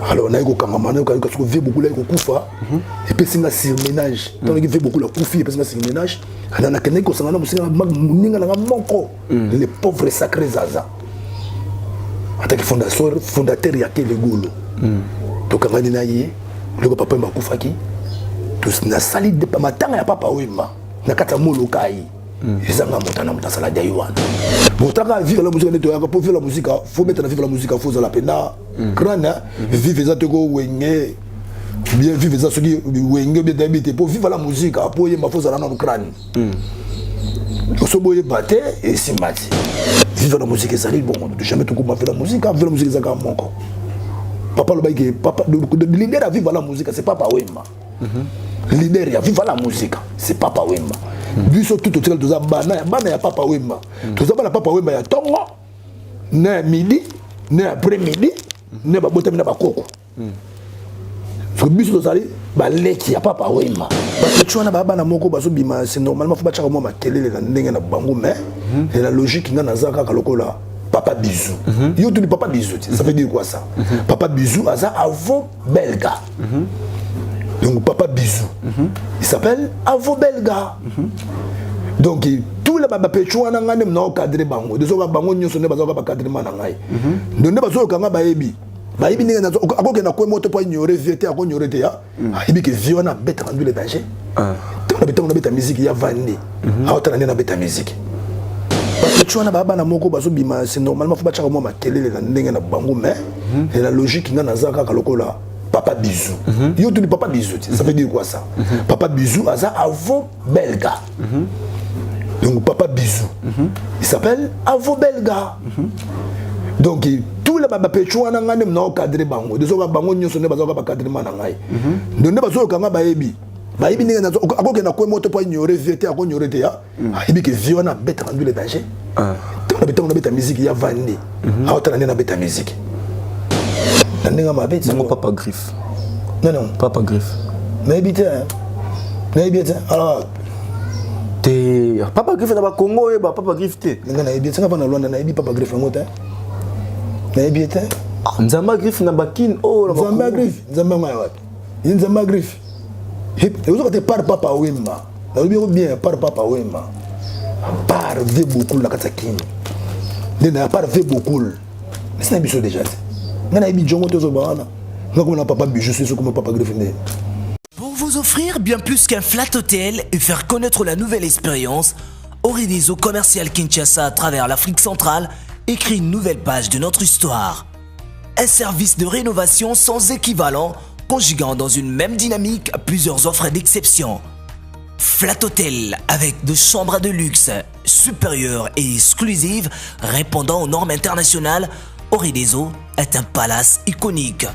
Alors, on a eu fait beaucoup de koufa, et puis c'est un surménage. On a fait beaucoup de koufi, et puis c'est un surménage. On a fait les pauvres sacrés Zaza. En tant que fondateur, il y a que les goulots. Donc, on a dit, le papa m'a koufaki. Tous na sali de matanga ya papa wema. Na kata molokai. Ezanga motana mutasala daiwan. Botaka vivre la musique nettoyaka pour vivre la musique, faut mettre la vivre la musique, faut la pena. Grana vivre ça te go wenge. Bien vivre ça soki wenge bien d'habiter pour vivre la musique, pour yema faut ça na crâne. So boye baté et simati. Vivre la musique ça bon, de jamais tout comment faire la musique, vivre la musique ça comme mon corps. Papa le baïke, papa de leader à vivre la musique, c'est papa wema. Leader à vivre la musique, c'est papa wema. Lui surtout tout le temps bana ya papa wema. Tout ça bana papa wema ya tongo. Ne midi, ne après-midi, ne ba botamina ba koko. So biso to sali ba leki ya papa wema. Parce que tu na baba na moko baso bima, c'est normalement faut ba chaka mo makelele na ndenge na bango mais et la logique nga nazaka kalokola papa bisou. Yo tu dis papa bisou, ça veut dire quoi ça? Papa bisou aza avant belga. Donc papa bisou, il s'appelle Avo Belga. Donc tous les baba péchouan n'angane m'ont cadré bango. De ce que bango n'y sont pas encore cadré manangai. Donc ne pas sur kanga baebi. Baebi n'est pas encore que na quoi moto pour ignorer vieté à quoi ignorer ya. Ibi que vieux na bête rendu les dangers. Tant on a bête musique il y a vandé. Ah autant on a bête musique. Parce que tu as baba na moko baso bima c'est normalement faut pas chaka mo makelele na ndenge na bango mais et la logique nga nazaka kalokola papa bisou. Yo tu dis papa bisou, ça veut dire quoi ça? Papa bisou aza avant belga. Donc papa bisou, il s'appelle Avo Belga. Donc tous les baba péchouan n'angane m'ont cadré bango. De ce que bango n'y sont pas encore cadré manangai. Donc ne pas sur kanga baebi. Baebi n'est pas encore que na quoi moto pour ignorer vieté à quoi ignorer ya. Ibi que vieux na bête rendu les dangers. Tant on a bête musique il y a vandé. Ah autant on a bête musique. Non, papa griffe. Non. Papa griffe. Mais bien, alors. Papa griffe dans le Congo, papa griffe. Non, bien, c'est pas dans Londres, papa griffe en moto. Mais bien, Nzamba griffe dans Bakin. Oh, Nzamba griffe. Nzamba griffe. Et vous avez par papa Wema. Bien, par papa Wema. Par V beaucoup la Katsakin. Il n'a pas V beaucoup. Mais c'est un bichot déjà. Pour vous offrir bien plus qu'un flat hôtel et faire connaître la nouvelle expérience, Orideso Commercial Kinshasa à travers l'Afrique centrale écrit une nouvelle page de notre histoire. Un service de rénovation sans équivalent, conjuguant dans une même dynamique plusieurs offres d'exception. Flat hôtel avec de chambres de luxe supérieures et exclusives répondant aux normes internationales. Orideso est un palace iconique.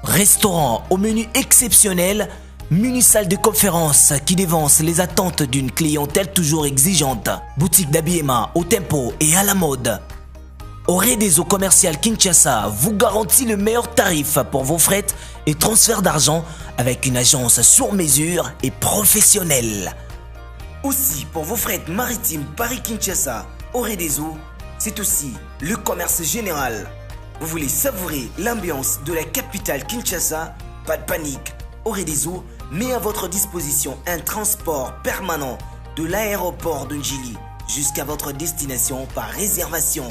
Restaurant au menu exceptionnel, mini-salle de conférence qui dévance les attentes d'une clientèle toujours exigeante. Boutique d'habillement au tempo et à la mode. Orideso Commercial Kinshasa vous garantit le meilleur tarif pour vos frais et transferts d'argent avec une agence sur mesure et professionnelle. Aussi pour vos frais maritimes Paris-Kinshasa, Orideso, c'est aussi le commerce général. Vous voulez savourer l'ambiance de la capitale Kinshasa? Pas de panique. Orideso met à votre disposition un transport permanent de l'aéroport de Njili jusqu'à votre destination par réservation.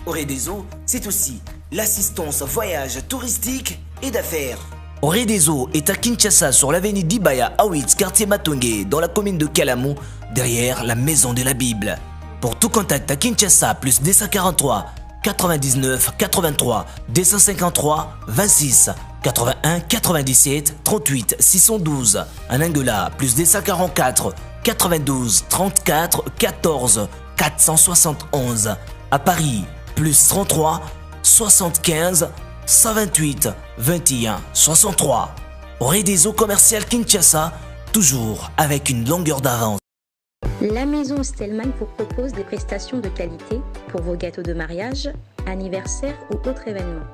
Orideso, c'est aussi l'assistance voyage touristique et d'affaires. Orideso est à Kinshasa sur l'avenue d'Ibaya Awitz, quartier Matongé, dans la commune de Kalamou, derrière la maison de la Bible. Pour tout contact à Kinshasa, plus 243 99 83 253 26 81 97 38 612. En Angola, plus 244 92 34 14 471. À Paris, plus 33 75 128 21 63. Orideso Commercial Kinshasa, toujours avec une longueur d'avance. La maison Stelman vous propose des prestations de qualité pour vos gâteaux de mariage, anniversaire ou autres événements.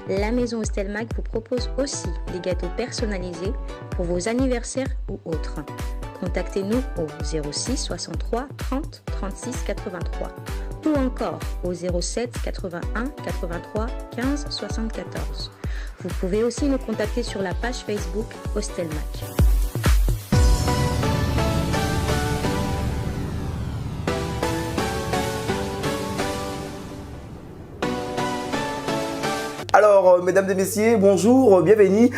La maison Stelman vous propose aussi des gâteaux personnalisés pour vos anniversaires ou autres. Contactez-nous au 06 63 30 36 83 ou encore au 07 81 83 15 74. Vous pouvez aussi nous contacter sur la page Facebook Hostelmac. Alors, mesdames et messieurs, bonjour, bienvenue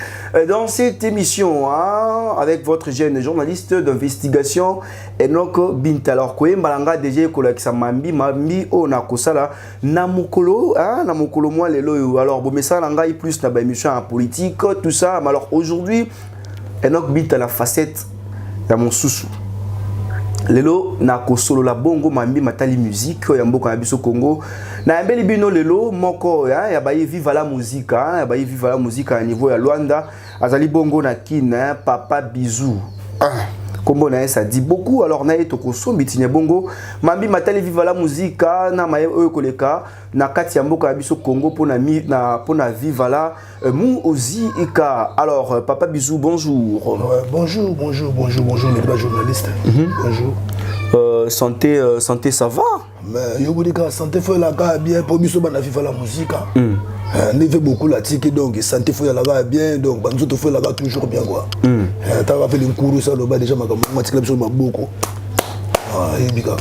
dans cette émission avec votre jeune journaliste d'investigation Enoch Binta. Alors, Koué Mbalanga déjà kolakisa mambi o na kosala na mokolo moi lelo. Alors, bon message ngai plus na ba émission en politique tout ça. Mais alors aujourd'hui, Enoch Binta la facette dans mon sousou. Lelo na kosolo la bongo mambi matali musique ya mboka na biso Congo na yambeli bino lelo moko ya baye viva la musique ya baye viva la musique à niveau ya Luanda azali bongo na kin Papa Bizou kombo na ça dit beaucoup. Alors na eto kosombi tinya bongo mambi matali viva la musique na maye oyo koleka na kati ya mboka na biso Congo pona viva la mu ozi ika. Alors Papa Bizou, bonjour. Bonjour les gars journalistes. Bonjour. Santé ça va? Mais yo vous santé faut la gars bien pour biso bana viva la musique. On fait beaucoup la tique donc santé faut la gars bien donc banzo to faut la gars toujours bien quoi. Tu vas faire le cours ça là déjà ma biso beaucoup.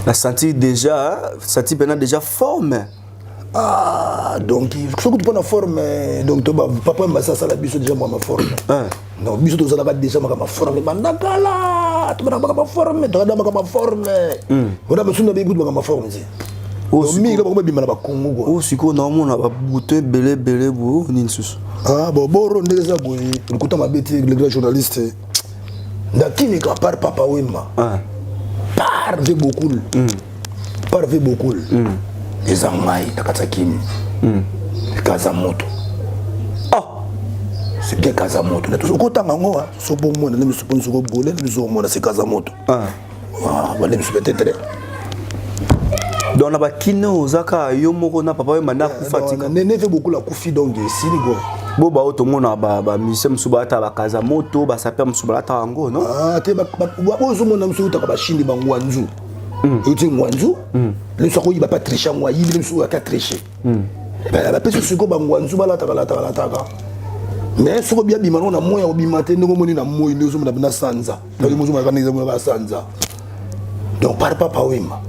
La santé déjà santé pendant déjà forme. Donc il faut que tu prennes la forme donc papa m'a ça la biso déjà moi ma forme. Non biso to ça la déjà ma forme bandakala tu ma forme tu ma forme. On a besoin de beaucoup de ma forme. Oh mi là ba bima na ba Congo quoi. Oh siko na mona ba bouteille belé bo ni nsusu. Bon ronde ça boy écoute ma bête le grand journaliste. Ndakini ka par Papa Wemba. Parve beaucoup. Parve beaucoup. Les amai takatsakini. Kazamoto. C'est bien Kazamoto. Là tout autant ngo so bon monde ne me suppose ko bolé ne so monde c'est Kazamoto. Voilà me peut-être. Donc na ba kino zaka yo moko na Papa Wemba na kufatika. Ne fait beaucoup la kufi donc sili go. Bo ba otomona ba misem subata ba Kazamoto ba saper musubalata ngo non? Te ba ozo mona musuta ba shindi ba ngwanzu. Et ngwanzu le soko il va pas tricher moi il le soko a tricher. La personne soko ba ngwanzu ba la taka. Mais soko bien bimano na moya obimate ndongo moni na moyi ndozo mona na sanza. Donc mozo ma kanisa ba sanza. Donc par Papa Wemba.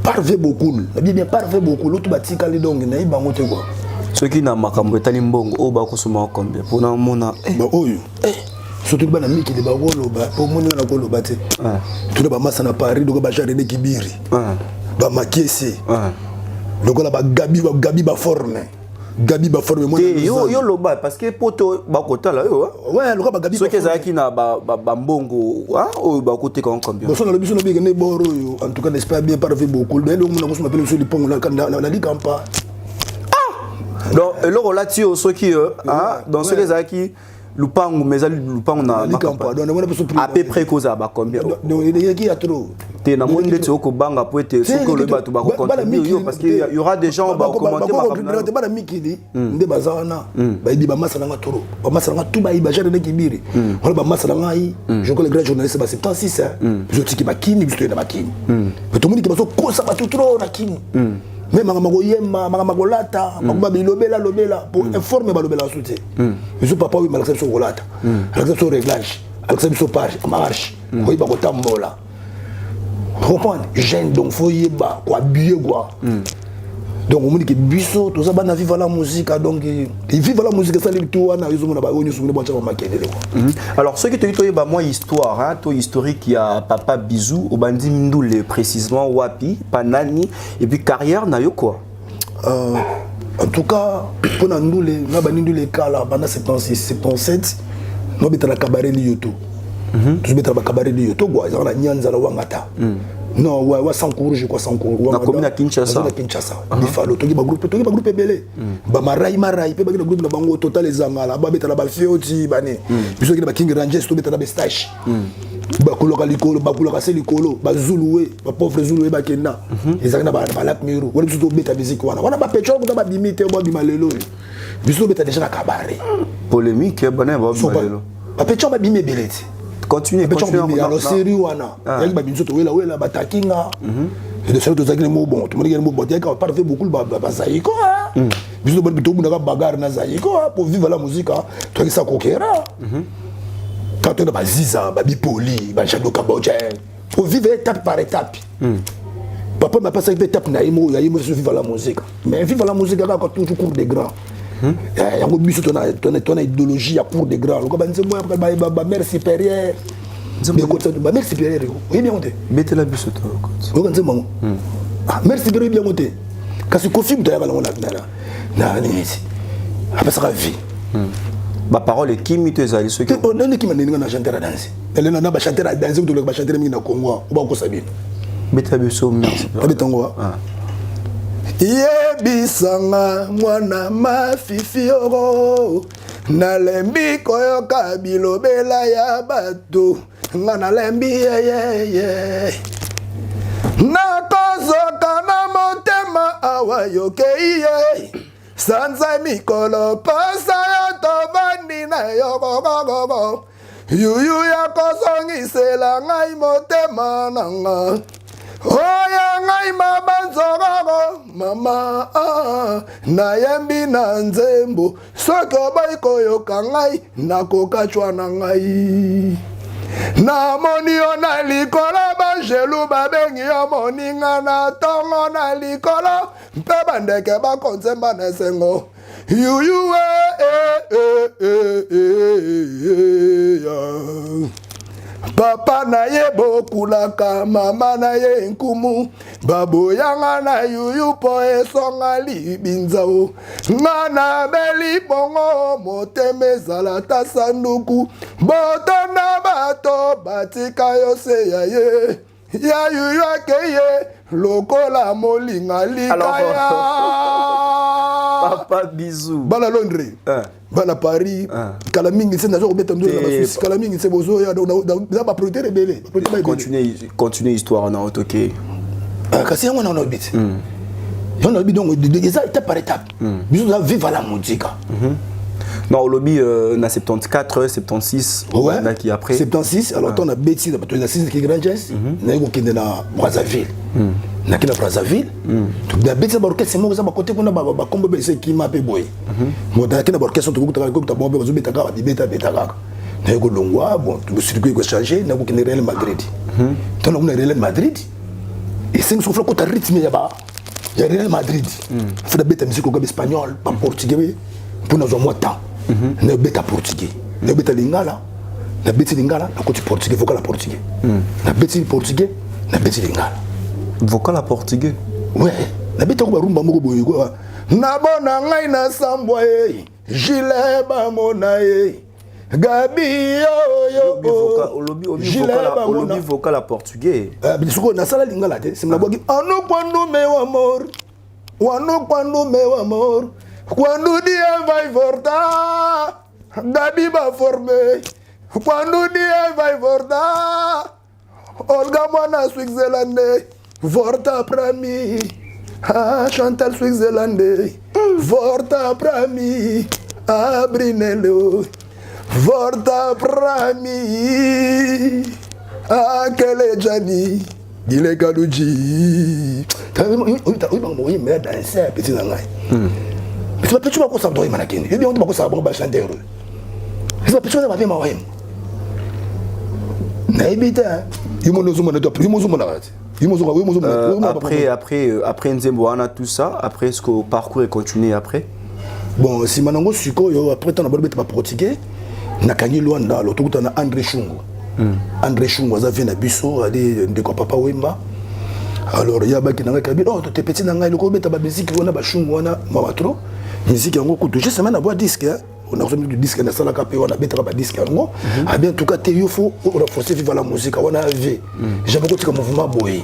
Parve beaucoup. La bien parve beaucoup l'autre batika les donc na ibango te quoi. Ce qui na makambo etali mbongo o ba kosoma combien pour na mona ba oyo surtout bana miki de ba golo ba o moni na golo ba te tout ba massa na Paris donc ba jardin kibiri ba makiese donc la ba gabi ba forme moi yo loba parce que poto ba kota là yo ouais loka ba gabi ce que ça qui na ba mbongo o ba côté quand combien bon ça le biso no bi ne boro yo en tout cas n'espère bien parve beaucoup mais donc on a kosoma pele sur le pont na li campa. Donc le là tu ceux qui dans ceux les qui lupangu mais lupangu na à peu près cause à combien donc il y a qui a trop té na monde tu ko banga pour être ce que le bateau ba contribuer parce qu'il y aura des gens ba commenter ba na mikili nde bazana ba di ba masala nga trop ba masala nga tout ba i ba jare na kibiri wala ba masala nga i je connais le grand journaliste ba 76 je tiki ba kini biso na ba kini mais tout le monde qui ba so kosa ba tout trop na kini même mago yemba mago lata mago lobela pour informer ba lobela soute biso Papa Wemba la so lata la so réglage avec ça biso page marche ko ba ko tambola comprendre jeune donc faut yeba quoi bier quoi donc on dit que biso tout ça bana viva la musique donc viva la musique ça les tout na ils ont ba onyo sumune boncha makendele quoi. Alors ce qui te dit moi histoire toi historique il y a Papa Bizou au bandi Ndoulé précisément wapi panani et puis carrière na yo quoi. En tout cas pour Ndoulé na bandi Ndoulé kala pendant 76 77 no bitala cabaret li yoto tu bitala cabaret li yoto quoi ils ont la nyanza la wangata. Non, ouais, sans cours, je crois sans cours. Na commune à Kinshasa. Il fallait to groupe belé. Ba marai pe ba groupe na bango total ezangala ba betala ba fioti bane. Biso ki ba King Rangers to betala ba stash. Ba koloka likolo, ba koloka se likolo, ba Zuluwe, ba pauvre Zuluwe ba kenda. Ezanga ba Lac Miro. Wala biso to beta musique wana. Wana ba petrol ko ba bimite ba bimalelo. Biso beta déjà na cabaret. Polémique bana ba bimalelo. Ba petrol ba bimé belete. Continue alors série wana yaki ba binzo to wela ba takinga et de ceux qui ont bon tout le monde qui a bon il a parlé beaucoup de Zaïko bisous bon tout le monde a bagarre na Zaïko pour vivre la musique toi qui ça coquera quand on a Ziza Bipoli Bachado Kabodje pour vivre étape par étape papa m'a passé étape na imo ya imo vivre la musique mais vivre la musique quand toujours cours des grands il y a un biso ton idéologie à cours des grands le gars moi ba mère supérieure ba mère supérieure oui bien monté mettez la biso toi le gars maman mère supérieure bien monté kasi confirme de la na nisi après ça vie ba parole est qui mite ezali ceux qui on est qui m'a na chanter à danser elle na ba chanter à danser ou ba chanter mi na Congo ou ba ko sabine mettez la biso merci abetango yebisanga mwana mafifi oro nalembi koyoka bilobela ya bato nga nalembi yeyeye nakozoka na motema awa yokei ye sanza mikolo posa ya tovandi na yogogogogo yuyu ya kozongisela ngai motema nanga oya ngai mabanzogogo mama nayembi na nzembo soki obai koyoka ngai nakokachwa na ngai namoni yo na likolo bangelu babengi yo moninga na ntongo na likolo mpe bandeke bakonzemba na esengo yuyu papa na ye bokulaka mama na ye nkumu baboyanga na yuyu po esonga libinzao nga na beli bongo motema ezala ta sanduku botonda bato batika yo se ya ye ya yuyu akeye lokola molinga likaya papa bisou bana Londres bana Paris kala mingi c'est nazo robeta ndo na Suisse kala mingi c'est bozo ya da ba priorité rebelle continuer histoire na otoke kasi yango na obit on a obit donc déjà étape par étape bisous ça vivre la musique non au lobby na 74 76 ouais qui après 76 alors on a bêtise na bato na 6 qui grand jazz na ko kende na Brazzaville na kina Brazzaville tout da bêtise ba orchestre mo za ba côté kuna ba kombo be se ki ma pe boy mo da kina ba orchestre to ko ta bombe ba zo beta ka ba beta ka na ko longwa bon tout circuit ko changer na ko kende Real Madrid to na Real Madrid et c'est une souffle ko ta rythme ya ba ya Real Madrid fa da beta musique ko espagnol pas portugais pour nous en temps na beta portugais na beta lingala na beti lingala na côté portugais vocal portugais na beti portugais na beti lingala vocal portugais ouais na beta ko barumba moko boye ko na bona ngai na sambwa e gilet ba mona e gabi yo lobby vocal portugais bisuko na sala lingala te simna boki anu kwando me wa amor quando dia vai voltar Gabi va formé quando dia vai voltar Olga mwana Switzerlandais volta pra mim Chantal Switzerlandais volta pra mim Abrinello volta pra mim aquele Jani Dile Galuji oui mais danser petit nangai mais tu vas petit pas ça doit manakini et bien on va ça ba chanter c'est pas petit ça va bien ma ouais na ebita après Nzembo on a tout ça après ce que le parcours est continué après bon si manango sikoyo après tant na bobeta ba pratiquer na kanyi Luanda l'autre na André Chungu André Chungu za vient na biso ali ndeko papa Wemba alors ya baki nanga kabi oh te petit nanga le ko beta ba musique wana ba Chungu wana mama trop musique yango ko toucher semaine avoir disque on a reçu du disque na sala kapé on a beta ba disque yango a bien en tout cas te yo faut renforcer vivre la musique on a vu j'avais côté comme mouvement boy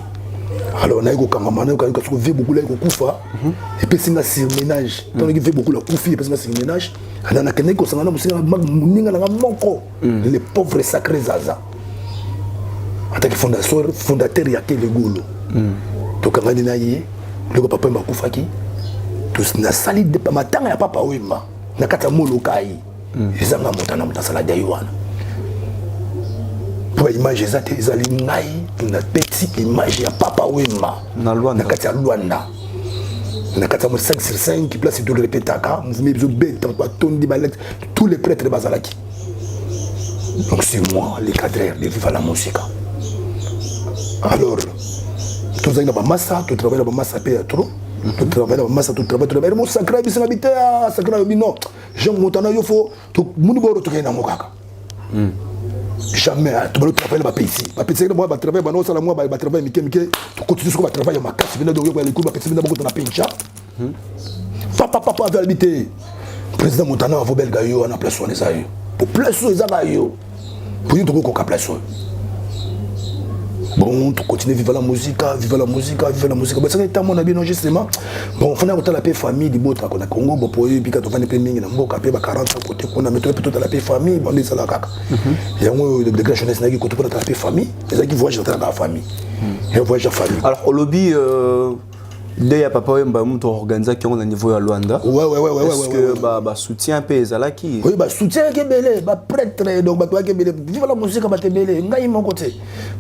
alors na ko kanga mana ko ko vu beaucoup la ko kufa et puis c'est na surménage tant que fait beaucoup la kufi et puis c'est na surménage ana na keneko sangana musika muninga na moko les pauvres sacrés zaza attaque fondateur ya Kele Gulu to kanga ni na ye le papa mba kufaki to na sali de matanga ya papa Wemba na kata molo kai ezanga motana mutasala dai wana pour image ezate ezali ngai na petite image ya Papa Wemba na Luanda na kati ya Luanda na kati ya 5/5 place de répétaka mouvement biso beta kwa tondi balek tous les prêtres bazalaki. Donc c'est moi le cadre de Viva la Musique. Alors tous les massa, tout travail dans massa paye trop. Tout travail dans massa, tout travail mon sacré bisanga bita sacré bino. Je motana yo fo tout mundu boro to kena mokaka. Jamais tu vas travailler ba pays. Ba pays moi ba travailler ba no sala moi ba travailler mike tu continues sur ba travailler ma casse vient de yo les coups ba petit vient beaucoup na pincha. Papa va habiter. Président Montana va belga yo na place on ça yo. Pour place ça ga yo. Pour nous to ko place. Bon, tu continues vivre la musique, vivre la musique, vivre la musique. Parce que tant mon abi non justement. Bon, faut na la paix famille di bota ko na Congo bo po puis ka to vane pe mingi na mboka pe ba 40 côté ko na mettre plutôt la paix famille, bon les sala kaka. Ya ngo de grande jeunesse na ki ko to la paix famille, les qui voyagent dans la famille. Et voyage en famille. Alors au lobby dès ya Papa Wemba muto organiser qui on a niveau à Luanda. Ouais. Est-ce que ba soutien pe ezalaki? Oui, ba soutien ke belé, ba prêtre donc ba toi ke belé. Vive la musique ba te belé, ngai mon côté.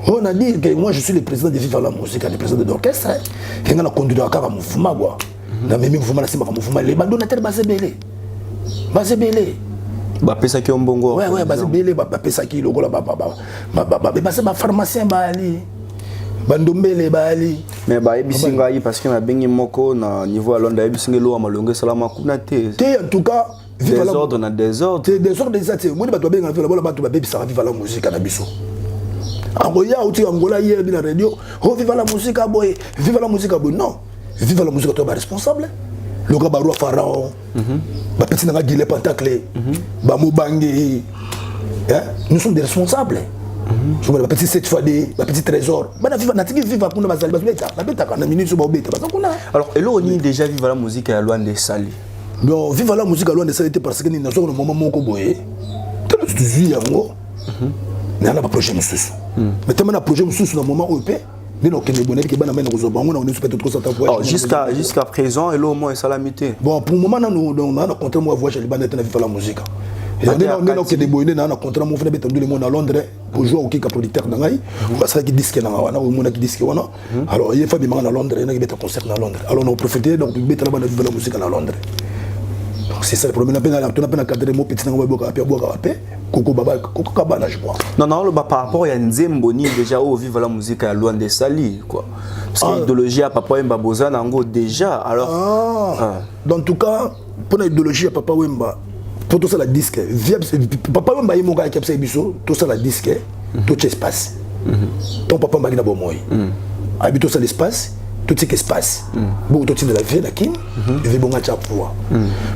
On a dit que moi je suis le président de Vive la musique, le président de l'orchestre. Et on a conduit à un mouvement quoi. Na même mouvement c'est un mouvement les donateurs ba se belé. Ba se belé. Ba pesa ki ombongo. Ouais, ba se belé, ba pesa ki lokola ba se ba pharmacien ba ali. Bandombele bali mais ba ebisinga yi parce que na bengi moko na niveau à Londres ebisinga lo amalonge salama kuna te en tout cas vive la ordre na désordre des ça moi ba to benga vela bola ba to ba bebi ça vive la musique na biso angoya uti angola hier bi na radio oh vive la musique boy vive la musique boy non vive la musique to ba responsable le gars ba roi pharaon ba petit na Guilé Pentacle ba Mobange nous sommes des responsables. Je me petit cette fois des petit trésor. Bana viva na tiki viva kuna bazali bazbeta. Na beta kana minute so ba beta. Alors elo ni déjà viva la musique à Luanda Sali. Non, viva la musique à Luanda Sali parce que ni na so no moment moko boye. Tellement tu vis yango. Na na ba projet mususu. Mais tellement na projet mususu na moment OP. Ni no kene bonnet ke bana mena ko zo bango na on espèce de trop ça voyage. Jusqu'à présent elo au moins salamité. Bon pour le moment on a contrat moi voyage Liban na viva la musique. Et on est que des boynes dans un contrat mon frère betandu le monde à Londres pour jouer au kick producteur na ngai parce que disque na wana o mona ki disque wana alors il faut bien à Londres na beta concert na Londres alors on profiter donc beta la bande de la musique à Londres donc c'est ça le problème on a peine cadrer mo petit na boka pe koko baba koko kabana je crois non le par rapport à Nzemboni déjà au vivre la musique à Luanda Sali quoi parce que l'idéologie à Papa Wemba Bozana ngo déjà alors dans tout cas pour l'idéologie à Papa Wemba pour tout ça la disque papa Wemba yi monga ki biso tout ça la disque tout espace ton papa m'a na bomoy habito ça l'espace tout ce qui espace bon tout de la vie la kin et bon à chaque fois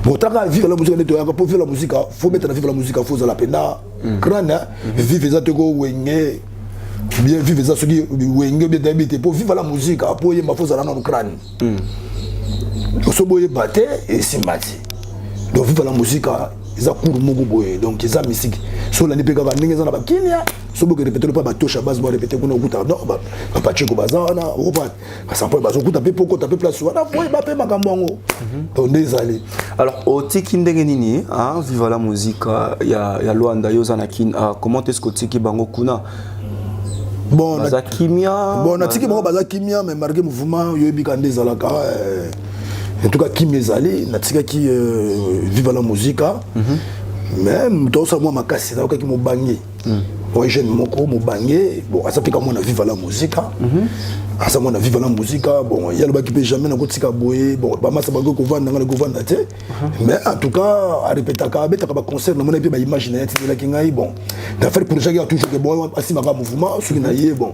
bon ta vivre la musique pour vivre la musique faut mettre la vivre la musique faut za la pena crâne vivre ça te go wenge bien vivre ça ce qui wenge bien d'habiter pour vivre la musique pour y ma faut za na crâne so boye baté et simati donc vivre la musique ils ont couru beaucoup boy donc ils ont musique sur la nipeka ba ninga za na ba Kenya so boke répéter pas ba tosha base bo répéter kuna okuta non ba pa cheko bazana o ba ça peut bazo kuta pe poko ta pe place wana boy ba pe makambo ngo donc des allées alors au tiki ndenge nini hein vivre la musique ya Luanda yozana kin comment est-ce que tiki bango kuna bon baza kimia bon na tiki bango baza kimia mais marqué mouvement yo bika ndezalaka en tout cas qui m'est allé natika qui vive la musique même tout ça moi ma casse là qui mo bangé ouais jeune moko mo bangé bon ça fait comme on a vive la musique ça moi on a vive la musique bon il y a le ba qui peut jamais na kotika boye bon ba massa ba ko vendre na ko vendre té mais en tout cas à répéter ka beta ka concert na mona pe ba imaginer ti la kingai bon da faire projet qui a toujours que bon asima ka mouvement sur na yé bon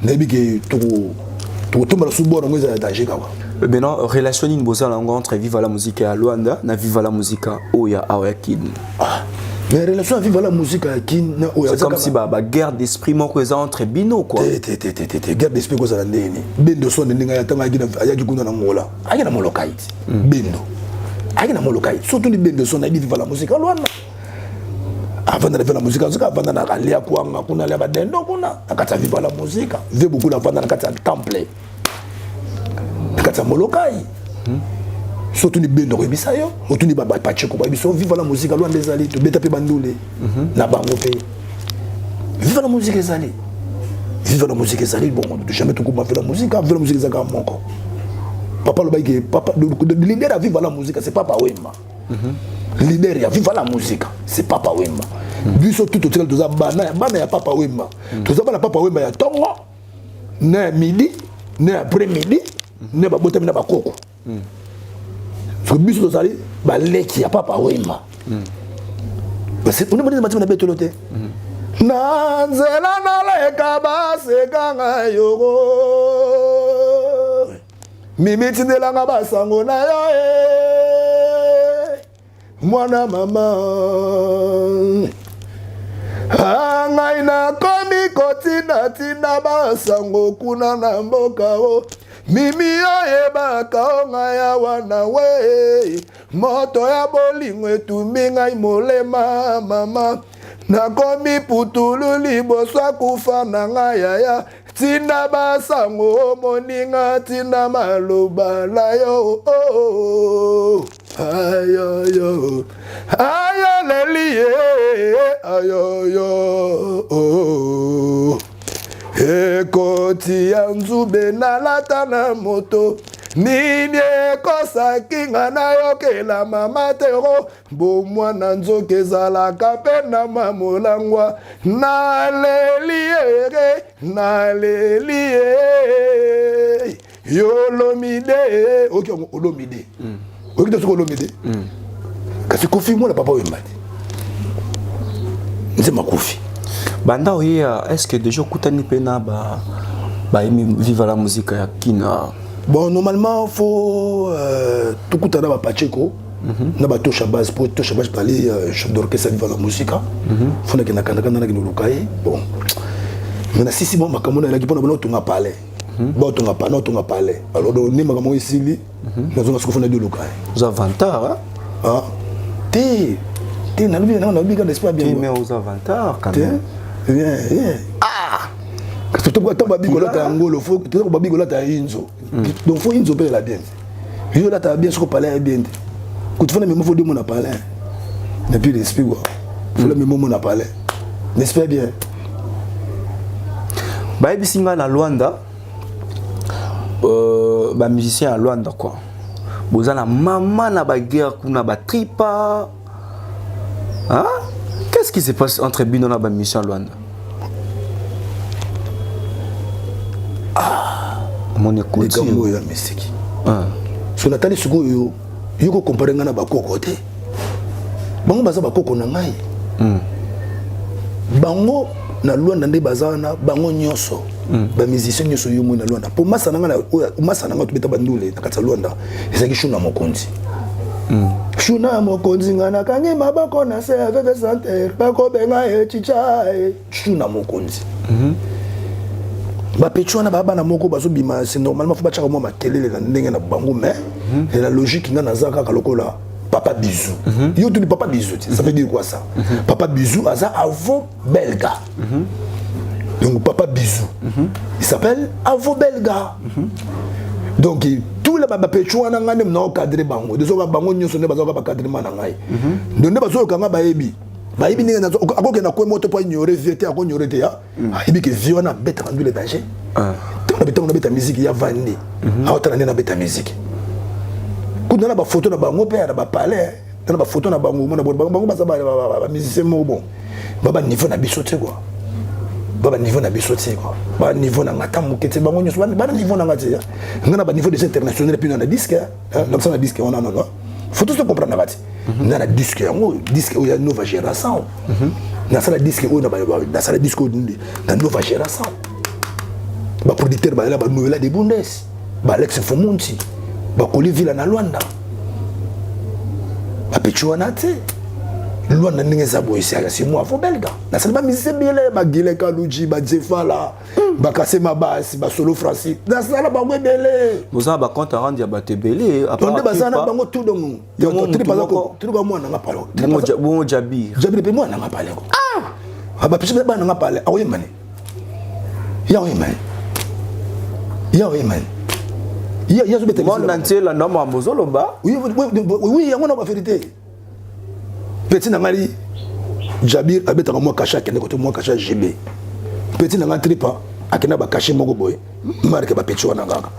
na bi que tout mal sous bord ngoza danger ka. Maintenant, relation in bozala entre Viva la musique à Luanda na Viva la musique Oya Awakin. Mais relation Viva la musique à Kin na Oya. C'est comme si ba guerre d'esprit moko eza entre bino quoi. Guerre d'esprit ko za ndeni. Bendo son ndinga ya tanga gina ya jikuna na ngola. Agi na molokai. Bendo. Agi na molokai. Surtout ni bendo son na Viva la musique à Luanda. Avant de faire la musique, avant de aller à Kouanga, kuna le badendo kuna. Akata Viva la musique. Ve beaucoup la vendre na kata temple. Kata molokai surtout ni bendo ko bisayo surtout ni baba pacheko ba biso vive la musique Luanda Sali to beta pe bandule na bango pe vive la musique ezali. Vive la musique ezali bon, jamais tout comment faire la musique, vive la musique ezali moko. Papa le baïke, papa le leader à vivre la musique, c'est Papa Wemba. Leader à vivre la musique, c'est Papa Wemba. Biso tout au tout ça bana ya Papa Wemba. Tout ça bana Papa Wemba ya tongo. Ne midi, ne après-midi, ne ba botem na ba koko. So biso to sali ba leki ya Papa Wemba. Parce que on est matin na betolote. Na nzela na leka ba sekanga yogo. Mimiti de langa basango na yo mwana mama ngai na komi kotina tina basango kuna na mboka o mimi oyebaka o ngai awa na we moto ya bolingo etumi ngai molema mama nakomi putulu liboso akufa na ngai yaya tina basango moninga tina maloba la yo ayo ayo lelie ayo ekoti ya nzube nalata na moto nini ekosakinga nayokela mama tero bomwana nzoka ezalaka mpe na mamolangwa nalelie yolomide oki olomide oki tosoki olomide kasi kofi mwana Papa Wemba te nze makofi banda oyeya est-ce que déjà okutani mpe na baimi vive la musique ya kina. Bon, normalement, il faut tout le temps Pacheco, na ba touche à base pour touche à base parler chef d'orchestre vive la musique. Faut que na kana na kinukai. Bon. Mais si bon makamona la kipona bono tunga parler. Bon tunga pa no tunga parler. Alors ni makamona ici na zona soko fona de lukai. Vous avantage ah. Ti na na biga d'espoir bien. Mais aux avantages quand même. Bien. Ah. Parce que tu as babigolata ngolo faut tu as babigolata inzo. Donc faut inzo payer la bien. Yo là tu bien ce qu'on parler bien. Quand tu fais même faut dire mon parler. Et puis l'esprit quoi. Faut le même mon parler. N'est-ce pas bien? Ba bisinga na Luanda ba musicien à Luanda quoi. Bozala maman na ba guerre kuna ba tripa. Hein? Qu'est-ce qui se passe entre Bino na ba musicien à Luanda? Mon écoute ya mystique. So natali suko yo yoko comparer ngana bakoko te. Bango baza bakoko na ngai. Bango na Luanda nde bazana bango nyoso. Ba musicien nyoso yo mo na Luanda. Po masa nanga to beta bandule na kata Luanda. Ezaki shuna mokonzi. Shuna mokonzi ngana kange mabako na serve center bako benga e chicha e shuna mokonzi. Ba pechuana baba na moko bazo bima c'est normalement faut ba tchaka mo makelele na ndenge na bango mais la logique nga nazaka kalokola papa bisou yo tu papa bisou ça veut dire quoi ça papa bisou aza Avo Belga donc papa bisou il s'appelle Avo Belga donc tout les baba pechuana nga nem na cadrer bango de so ba bango nyoso ne bazo ba cadrer mana ngai donc ne bazo ka nga ba yebi bayibi ninga nazo akoke na ko moto po ignorer viete akonyore te ya ayibi ke viona beta kandu le danger na beta musique ya vandi awtana na beta musique kuna na ba photo na bango pe na ba palais na ba photo na bango mona bango ba ba musicien mo bon baba niveau na bisote quoi baba niveau na bisote quoi ba niveau na ngata mukete bango nyoso ba niveau na ngati ya ngana ba niveau des internationaux puis na disque comme ça na disque on a non faut tout se comprendre là-bas. Dans la disque, il y a une nouvelle génération. Dans la disque, il y a une nouvelle génération. Les producteurs, il y a une nouvelle des Bundes. Alex Fomunti. Olivier Lana Luanda. Pechuanate. Luanda n'est pas c'est moi, faut belga. Dans la musique, il y a Gile Kaluji, Zefala. Bakase Mabas, Solo Francis. Dans la banque belé. Vous avez un compte à rendre à Batebele. On est basé dans le tout le monde. Il y a un truc pas d'accord. Tout le monde n'a pas parlé. Bon Jabir. Jabir pe moi n'a pas parlé. Ah bah puis pas n'a pas parlé. Ah oui man. Ya oui man. Ya oui man. Ya je bete. Mon entier la norme à Mozoloba. Oui, il y a une vérité. Petit na mari. Jabir abetaka moi caché kende côté moi caché GB petit na tripa akena ba caché moko boy marque ba petit wana ngaka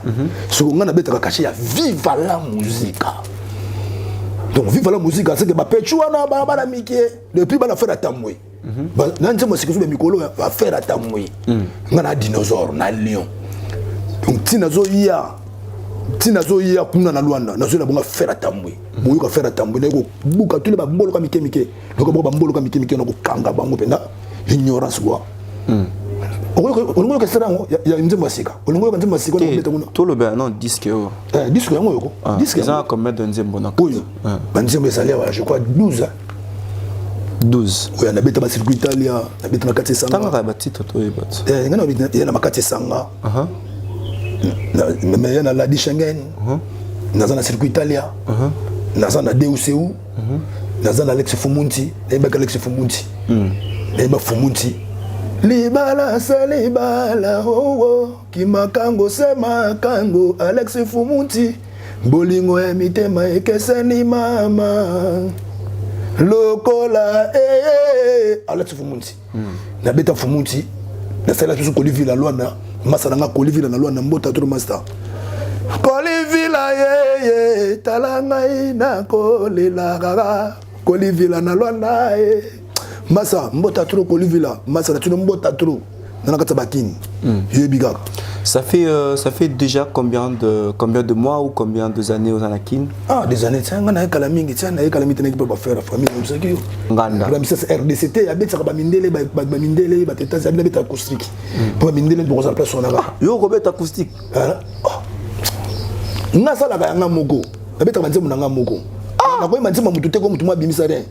soko ngana betaka caché ya viva la musique. Donc viva la musique c'est que ba petit wana ba miki depuis ba la faire atamwe na nzembo sikizwe mikolo va faire atamwe ngana dinosaure na lion. Donc tinazo ya kuna na Luanda nazo na bonga faire atamwe boyo ka faire atamwe leko buka tule ba mbolo ka mike loko ba mbolo ka mike na ko kanga bango penda ignorance quoi olongo ka sera ya nzembo sika olongo ka nzembo sika na beta kuna to lo ba non disque disque yango yoko disque ça combien de nzembo na ko ba nzembo esalia wa je crois 12 oya na beta ba circuit Italia na beta na kati sanga tanga ba titre to yebat ngana bita na makati sanga mais yana la di Schengen naza na circuit Italia naza na DUCU naza na Alex Fumunti Alex Fumunti Fumunti libala salibala kimakango sema kango Alex Fumunti bolingo ya mitema ekeseni mama lokola Alex Fumunti na beta Fumunti na sala tusu kolivila Luanda masana nga kolivila na Luanda mbota tro master kolivila ye talanga ina kolela gaga kolivila na Luanda masa mbota tro kolivila masa na tuno mbota tro na nakata bakini yebiga. Ça fait déjà combien de mois ou combien de années aux Anakin? Des années. Tiens, on a école mingi, tiens, on a école mingi pour faire la famille comme ça qui. Nganda. Pour la RDCT, ya beta ba mindele, ba mindele, ba teta, ya beta acoustique. Pour mindele pour sa place on a. Yo robet acoustique. Nga sala ba nga moko. Ya beta banze munanga moko. Na ko imanzi mamutu te ko mutu mwa bimisa rien.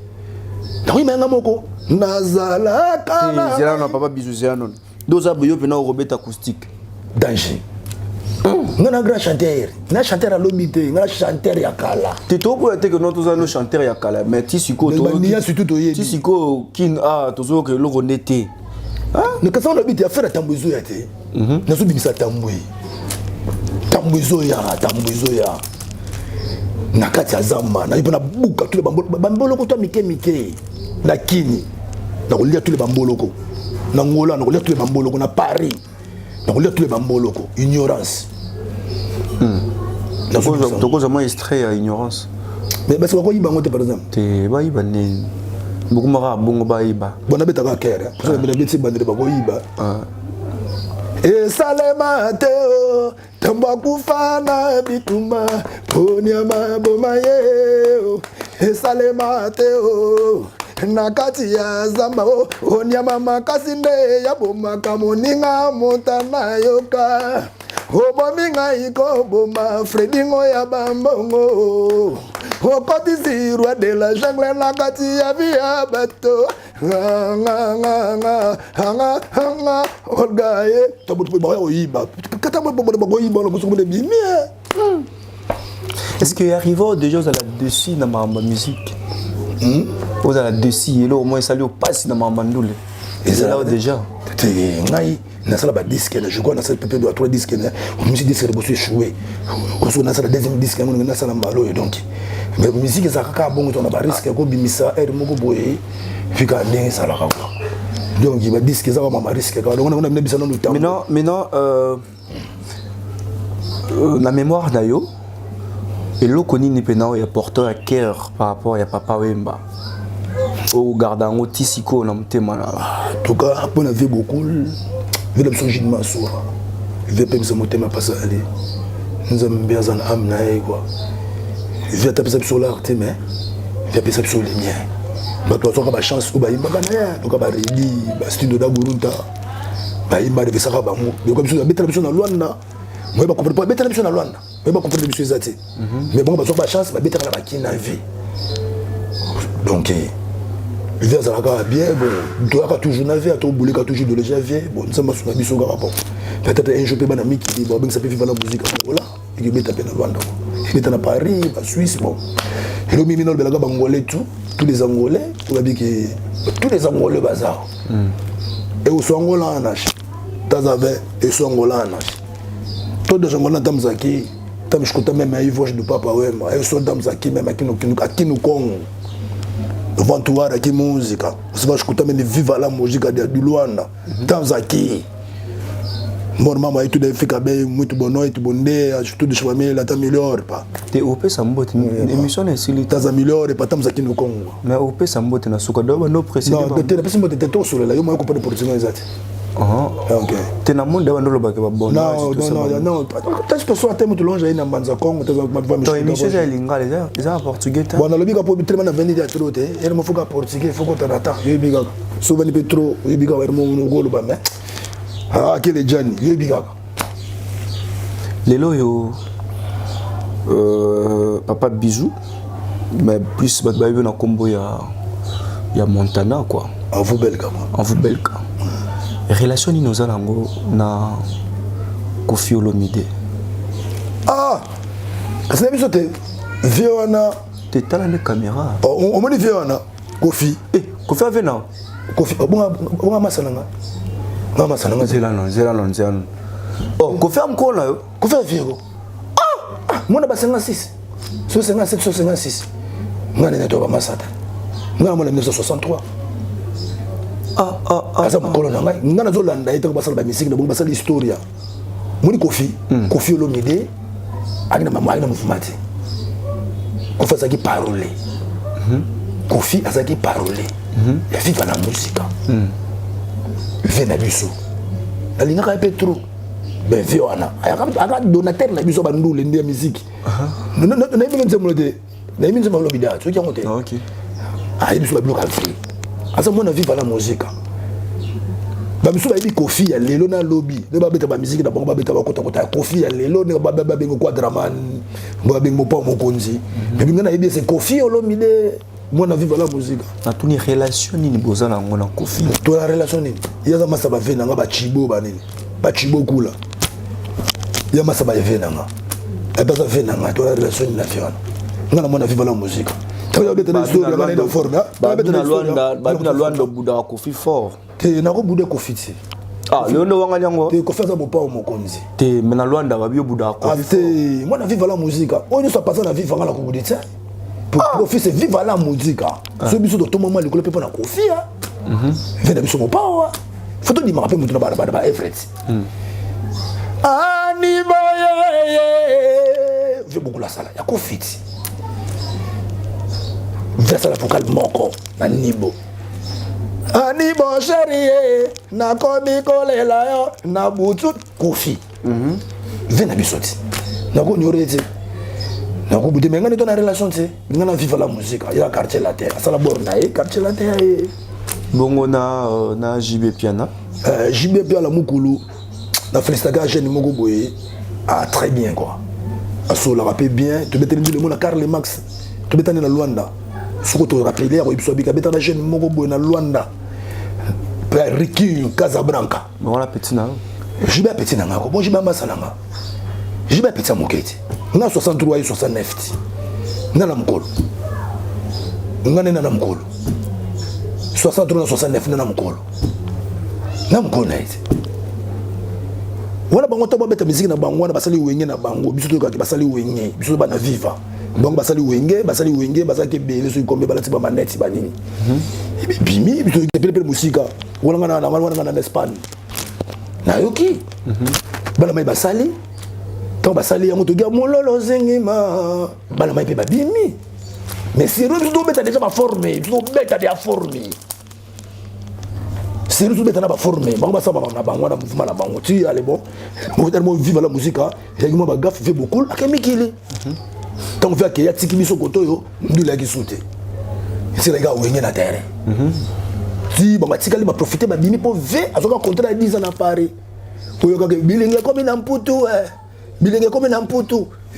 Na ko imanga moko. Nazala kana. Zela na papa bizuziano. Doza boyo pena robet acoustique. Danger. Ngana grand chanteur, na chanteur à l'omité, ngana chanteur ya kala. Tito pour être que nous tous nos chanteurs ya kala, mais tisiko to. Mais surtout to yé. Tisiko kin tozo que lo nete. Ne kasa on habite ya faire tambuzo ya te. Na so bimisa tambui. Tambuzo ya. Na kati ya zamba, na ibona buka tous les bambolo ko to mike. Na kini. Na kolia tous les bambolo ko. Na ngola na kolia tous les bambolo ko na Paris. Donc là tous les bamboloko ignorance. Donc comment extrait à ignorance. Mais parce que quoi il bangote par exemple. Te ba iba ne beaucoup mara bongo ba iba. Bona beta ka kere. Parce que beta bandere ba ko iba. E salema teo tamba kufana bituma ponyama bomaye. E salema teo nakati ya zamba onyama makasi nde ya bomaka moninga montana yoka obominga iko boma fredingo ya bambongo okoti zirwa de la jungle nakati ya via bato nga olgaye tabutu ba oyiba kata ba oyiba lo musuko de bimie. Est-ce qu'il arrive des choses à la dessus dans ma musique? Vous avez dessus et là au moins ça lui passe dans ma mandoule. Et c'est là déjà. Ngai na sala ba disque na je crois na sala peut être 3 disques na musique disque de bosser jouer. Oso na sala deuxième disque na sala malo et donc mais musique ça ka bongo to na ba risque ko bimisa air moko boye fika ndenge sala ka. Donc il va disque ça va ma risque ka donc on a bisa no temps. Maintenant la mémoire d'ayo et l'eau connaît ni penao et porteur à cœur par rapport à Papa Wemba. Au gardant au tisiko na mtema na. En tout cas, on a vu beaucoup. Vu le songe de Mansour. Vu même ce motema passer aller. Nous avons bien en âme na quoi. Vu taper sur l'art mais vu taper sur les miens. Bah toi tu as la chance ou bah il m'a gagné. Donc bah il bah studio da Burunta. Bah il m'a de ça ba mo. Mais comme ça mettre sur na Luanda. Moi ba comprendre pas mettre sur na Luanda. Moi ba comprendre monsieur Zati. Mais bon bah tu as la chance bah mettre la bakina vie. Donc il vient à bien, bon, tu as toujours navé, tu as oublié toujours de déjà vie, bon, ça m'a sonné sur rapport. Peut-être un jour, un ami qui dit, bon, ça peut vivre la musique à Angola, il met à peine à Luanda. Il est à Paris, à Suisse, bon. Et le mimino, le gars angolais, tous les Angolais, on a dit que tous les Angolais, bazar. Et au son Angola, on a Tazave, et au Angola, on a tous les Angolais, Tamzaki, Tamshkota, même à Ivoche de Papa Wema, et au Tamzaki, même à Kinoukongo. vantuara ki música você vai escutar mesmo viva la música de Luanda estamos aqui bom mama aí tudo aí fica bem muito boa noite bom dia tudo de família tá melhor pá te o pesa mbote émission é silita tá melhor pá estamos aqui no Congo mais o pesa mbote na suka do no précédent não tem pesa mbote tem sur lá eu mais comparé português exato ok tem na mundo andando loba que bom não as pessoas até muito longe aí na Banza Congo tem uma então émission é lingala já português tá bom na lobiga pô trema na avenida trote ele me foca português foca tarata eu biga souvent petro eu biga o irmão no golo ba mais aquele Johnny eu biga lelo yo papa bisou mais plus ba yo na combo ya Montana quoi en vous belga relation ni nos alango na Koffi Olomide c'est une chose viona te tala ne caméra on me dit viona Koffi Koffi avait non Koffi bon masalanga zelano Koffi am ko na yo Koffi viego mona ba 56 so 57 so 56 ngane na to ba masata ngana mona 1963 asa mokolo na ngai nga nazolanda ete basala bamisiki na bongo basala historia moni Koffi Olomide akina mama akina mofuma te Koffi azalaki parole Koffi azalaki parole ya viva na musika ve na biso nalingaka mpe tro ben vie wana aka donateur na biso bandule nde ya misiki nayebinga nzemolo te nayebi nzembo Olomide soki yango te ayebi biso babiloka vie asa mona viva la musique bamisu bayebi Koffi ya lelo na lobby ne babeta ba musique na bango babeta bakota kota Koffi ya lelo ne babengo Quadraman babengo mopa mokonzi mais binga na yebi c'est Koffi Olomide mona viva la musique na tuni relation ni bozana ngona Koffi to la relation ni yaza masa ba vena nga ba chibo banini ba chibo kula ya masa ba vena nga e ba vena nga to la relation ni na fiona nga na mona viva la musique babina Luanda buda Koffi fort te na ko buda Koffi ti leondo wanga nyango te Koffi za mopa mokonzi te mena Luanda babio buda Koffi te moi na viva la musique on ne soit pas na viva la ko budita pour Koffi c'est viva la musique so biso to moment likolo pe na Koffi vena biso mopa wa photo di marape mutu na ba Efret ani boye je beaucoup la sala ya Koffi ti versa la vocal moko na nibo anibo chérie na komi kolela yo na butu Koffi vena bisoti na ko nyorete na ko bude menga to na relation te ngana viva la musique ya quartier la terre sala borna quartier la terre bongo na JB Piana JB Piana mukulu na Félixtaga jeune moko boye très bien quoi asola rapé bien to mettre le mot na Karl Max to mettre na Luanda soko to rappeler ko biso bika beta na jeune moko boye na Luanda père Ricky Casablanca voilà petit na jibe petit na ngako bon jibe masala nga jibe petit moketi na 63 et 69 na na mkolo ngane na mkolo 63 na 69 na mkolo na ite wala bango to beta musique na bango na basali wenge na bango biso to ka basali wenge biso ba na viva donc basali wenge basaki bele so ikombe balati ba maneti banini bimi biso pele musika wala ngana na Espagne na yoki bala mai basali to basali yango to ga mololo zengima bala mai pe ba bimi mais si nous do beta déjà ba formé do beta déjà formé si nous beta na ba formé bango ba saba na bango na mouvement na bango tu allez bon mo vive la musique et moi ba gaffe fait beaucoup akemikili tant que y a tiki biso koto yo ndula ki soute c'est les gars wengé na terre si ba matikali ba profiter ba bimi pour ve azoka contrat 10 ans na Paris ko yo ka bilenge comme na mputu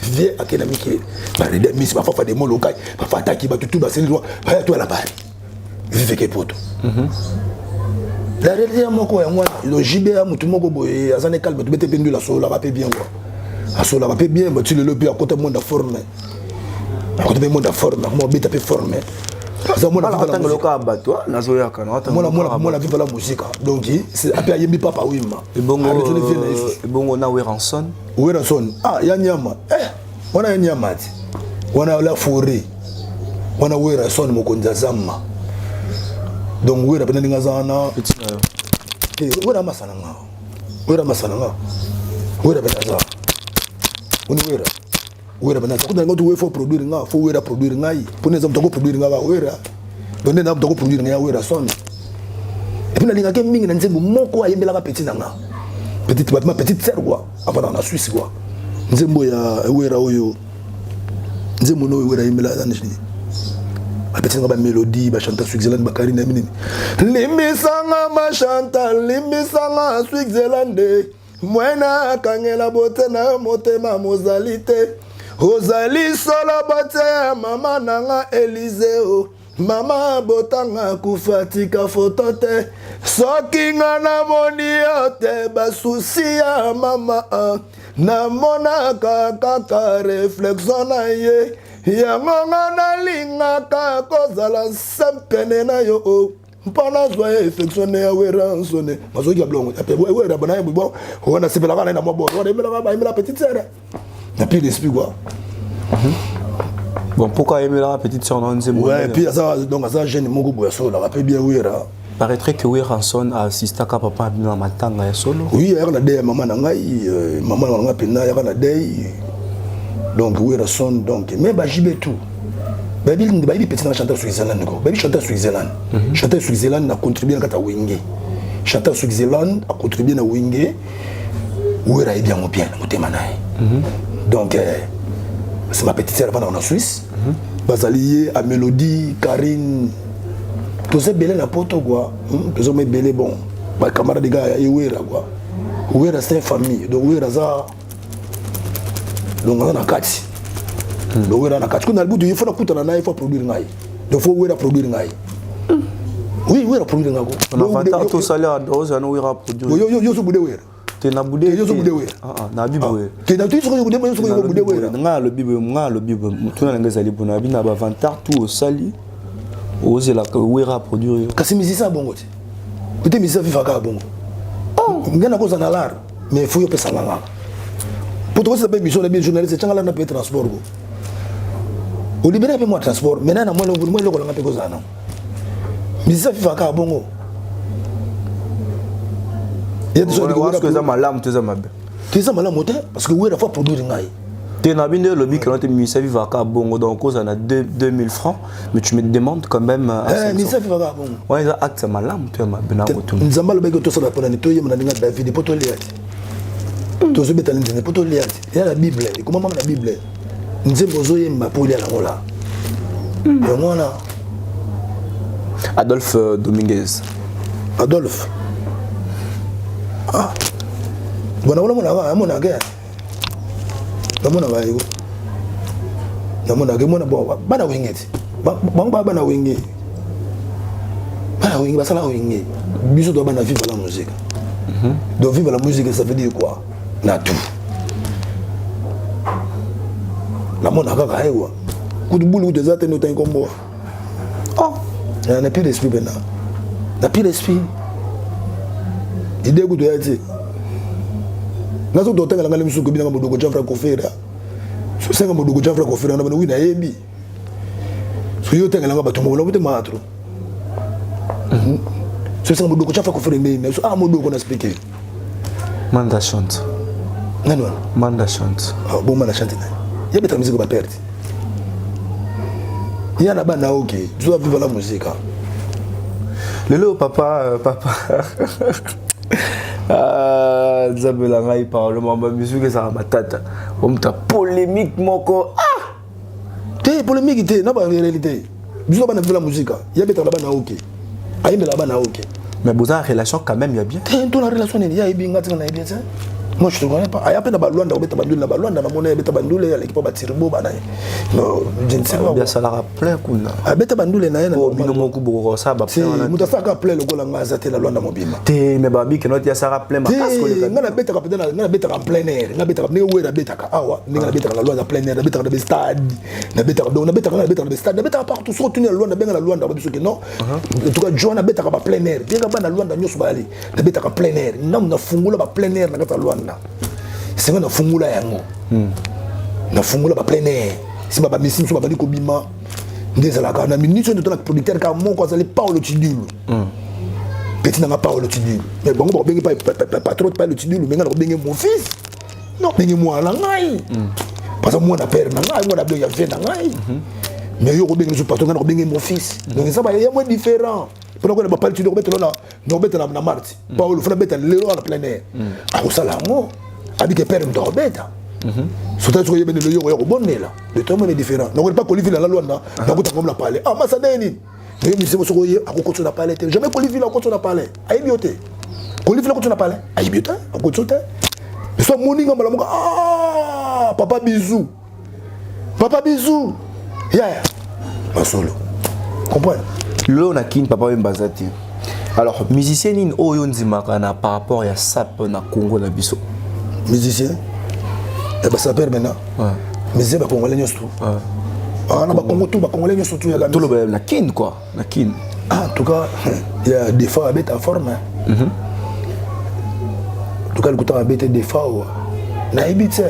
vie akena mikili ba de misi ba fa de molokai ba fa taki ba tutu ba seli ba ya to la Paris vive ke poto la réalité moko ya moi le JB ya mutu moko boye azane calme to bete pendu la sola ba pe bien quoi asola ba pe bien ba tu le lobi à côté monde formé à côté monde formé mo beta pe formé ça moi na tanga loka bato na zoya kana moi vive la musique donc c'est après yembi papa wima bongo na Weranson ya nyama wana ya nyama wana la forêt wana Weranson mokonza zama donc wera bana ninga zana wera masananga wera bana za uni wera bana za kuna ngoto we faut produire nga faut wera produire ngai pour les hommes to produire nga wera donc na to produire nga wera son et puis na linga ke mingi na nzembo moko ayembela ka petit nanga petite sœur quoi avant na Suisse quoi nzembo ya wera oyo nzembo no wera ayembela na nji petit nga ba mélodie ba chanter Switzerland ba Karina minini limisanga ma chanter limisanga Switzerland mwena kangela bote na motema mozalite ozali solo bote mama nanga Eliseo mama botanga kufatika foto te soki nga na moni yote basusi ya mama na mona kaka réflexion na ye yango nga nalingaka kozala sempene na yo mpona zwa effectionné ya wera nsone mazoki ya blongo ape wera bana ya bon wana sepelaka na mwa bon wana emela petite sœur na pile esprit quoi. Bon, pourquoi aimer la petite sœur dans Nzembo? Ouais, et puis donc ça jeune mon groupe so la rappelle bien wera. Paraîtrait que Weranson a assisté à papa dans matanga ya solo. Oui, elle a des maman ngai maman nanga pena elle a des donc Weranson donc mais ba jibe tout. Baby petit na chanteur Switzerland ko. Baby chanteur Switzerland. Chanteur Switzerland a contribué à Wingé. Chanteur Switzerland a contribué à Wingé. Wera est bien au bien motema nae. Donc c'est ma petite sœur en Suisse. Basalié à Mélodie, Karine. Tous ces belés na poto quoi. Tous ces belés bon. Ma camarade de gars et Wera quoi. Wera c'est une famille. Donc Wera ça. Donc on a quatre. Donc Wera na quatre. Quand on a le bout il faut la coûter na il faut produire ngai. Donc faut Wera produire ngai. Oui Wera produire ngai. On a fait tout ça là. On a Wera produire. Yo so boudé Wera. Na boudé yo so boudé wera na bibo te na tu so boudé yo so boudé wera nga le bibo tuna na ngeza lipo na bina ba vantar tout au sali oser la wera produire kasi musicien bongo ti peut-être musicien viva ka bongo ngana ko na lar mais faut yo pesa nganga pour toi ça peut mission les journalistes changala na peut transport go au libérer peu moi transport maintenant na moi le ko nga pe ko zana musicien viva ka bongo. Il y a des gens qui ont malam tu mabe. Tu es malam moté parce que Wera faut produire ngai. Tu n'as bien le bic quand tu mis ça viva ka bongo donc cause on a 2000 francs mais tu me demandes quand même mais ça viva ka bongo. Ouais ça acte malam tu mabe na ko tu. Nzamba le bego to ça pour na to yema na ninga David poto liati. To so betali nzene poto liati. Il y a la Bible, comment maman la Bible. Nzembo zo yema pour lia la ngola. Et moi là Adolphe Dominguez. Adolphe. Ah. Bon, on a mon guerre. On a eu. On a eu. Bana wingé. Bana wingé. Bana wingé, basala wingé. Biso doit bana vivre la musique. Donc vivre la musique, ça veut dire quoi? Na tout. La mon a kaka ewa. Coup de boule ou des athènes autant comme moi. Oh. Il n'a plus d'esprit maintenant. N'a plus d'esprit. Idée que tu as dit. Nazo dote ngala ngala misuko bina ngamodogo Jean Franco Ferra. So senga modogo Jean Franco Ferra na bana wina yebi. So yo tenga ngaba tomo la bote matro. So senga modogo Jean Franco Ferra mais so modogo na expliquer. Manda chante. Nani Manda chante. Ah bon manda chante na. Ya beta musique ba perdre. Ya na bana OK. Tu dois vivre la musique. Lelo papa. Zabela ngai parle mamba musique ça matata. On ta polémique moko. Té polémique té na ba réalité. Biso ba na vivre la musique. Ya beta la bana OK. Ayembe la bana OK. Mais vous avez relation quand même il y a bien. Té to la relation il y a bien ngati na bien ça. Moi je te connais pas. Aya pena ba Luanda obeta bandule na ba Luanda na mona beta bandule ya l'équipe ba tirbo bana. Non, je ne sais pas. Bien ça la rappelle kuna. Abeta bandule na yana. Oh bino moko boko ça ba plein. C'est mutasaka plein le gola ngaza te la Luanda mobima. Té mais babi que notre ya ça rappelle ma casse ko le. Ngana beta kapena ngana beta en plein air. Ngana beta ne wera beta ka awa. Ngana beta la Luanda plein air, beta de stade. Na beta donc na beta de stade. Na beta partout sur tenir la Luanda benga la Luanda ba biso que non. En tout cas John na beta ka ba plein air. Benga ba na Luanda nyoso ba ali. Na beta ka plein air. Nam na fungula ba plein air na kata Luanda. C'est na fungula yango. Na fungula ba plein air. Si ba missime so ba bali ko bima. ndezalaka na minute oyo totala producteur ka moko azali Paolo Tidulu petit nanga Paolo Tidulu mais bango bakobengi patron Paolo Tidulu mais nga nakobengi mon fils non bengi mwana ngai parce que mwana père na ngai mwana blo ya vie na ngai mais yo kobengi so patron nga nakobengi mon fils donc ça va y a moins différent pendant qu'on a pas Tidulu betelo na Marti Paolo fona beta lelo à la plein air akosala ngo abike père ndo beta surtout que yebene le yo ko bonela le temps est différent donc on pas Olivier la loi na ko ta la parler ah masa deni mais mi se so ko ye akoko na parler jamais Olivier la ko na parler ay bioté Olivier la ko na parler ay bioté akoko te mais so moninga mala moka ah papa bisou ya masolo comprendre le na kin papa mbazati alors musicien in oyo nzimaka na par rapport ya sap na Congo na biso musicien et bah ça perd maintenant mais c'est pas congolais nyos tout ah na ba Congo tout ba congolais nyos tout ya tout le la kin quoi la kin ah en tout cas il y a des fois avec ta forme en tout cas le coup avec des fois na ibitse